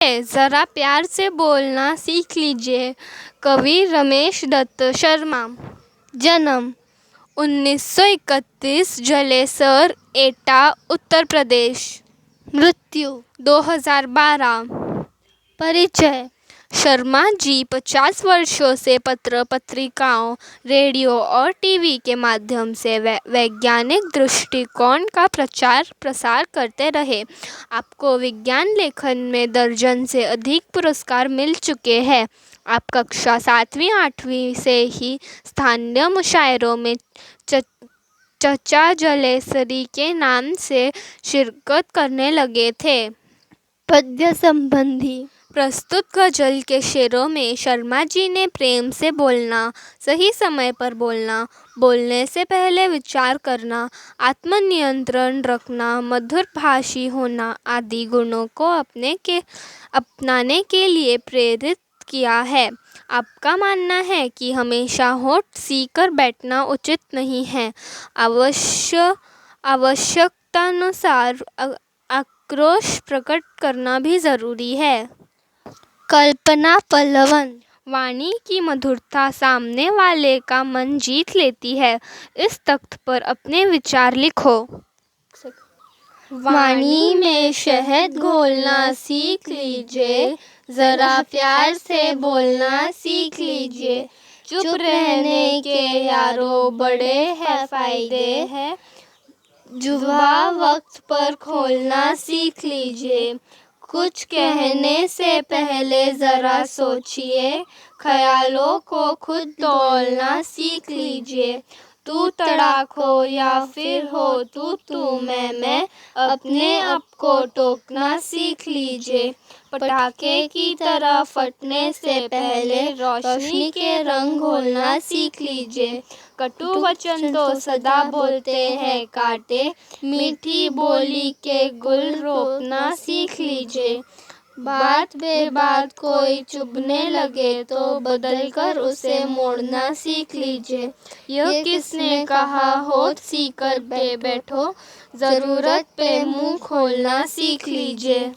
जरा प्यार से बोलना सीख लीजिए। कवि रमेश दत्त शर्मा। जन्म 1931, जलेसर, एटा, उत्तर प्रदेश। मृत्यु 2012। परिचय। शर्मा जी 50 वर्षों से पत्र पत्रिकाओं, रेडियो और टीवी के माध्यम से वैज्ञानिक दृष्टिकोण का प्रचार प्रसार करते रहे। आपको विज्ञान लेखन में दर्जन से अधिक पुरस्कार मिल चुके हैं। आप कक्षा 7वीं-8वीं से ही स्थानीय मुशायरों में चचा जलेसरी के नाम से शिरकत करने लगे थे। पद्य संबंधी। प्रस्तुत गजल के शेरों में शर्मा जी ने प्रेम से बोलना, सही समय पर बोलना, बोलने से पहले विचार करना, आत्मनियंत्रण रखना, मधुरभाषी होना आदि गुणों को अपनाने के लिए प्रेरित किया है। आपका मानना है कि हमेशा होठ सीकर बैठना उचित नहीं है। आवश्यकतानुसार आक्रोश प्रकट करना भी जरूरी है। कल्पना पल्लवन। वाणी की मधुरता सामने वाले का मन जीत लेती है। इस तख्त पर अपने विचार लिखो। वाणी में शहद घोलना सीख लीजिए, जरा प्यार से बोलना सीख लीजिए। चुप रहने के यारो बड़े हैं फायदे हैं, जुबान वक्त पर खोलना सीख लीजिए। कुछ कहने से पहले जरा सोचिए, ख्यालों को खुद तौलना सीख लीजिए। तू तड़ाक हो या फिर हो तू मैं, अपने आप को टोकना सीख लीजिए। पटाखे की तरह फटने से पहले रोशनी के रंग घोलना सीख लीजिए। कटु वचन तो सदा बोलते हैं कांटे, मीठी बोली के गुल रोपना सीख लीजिए। बात बेबात कोई चुभने लगे तो बदलकर उसे मोड़ना सीख लीजिए। यह किसने कहा होठ सीकर बैठो, जरूरत पे मुंह खोलना सीख लीजिए।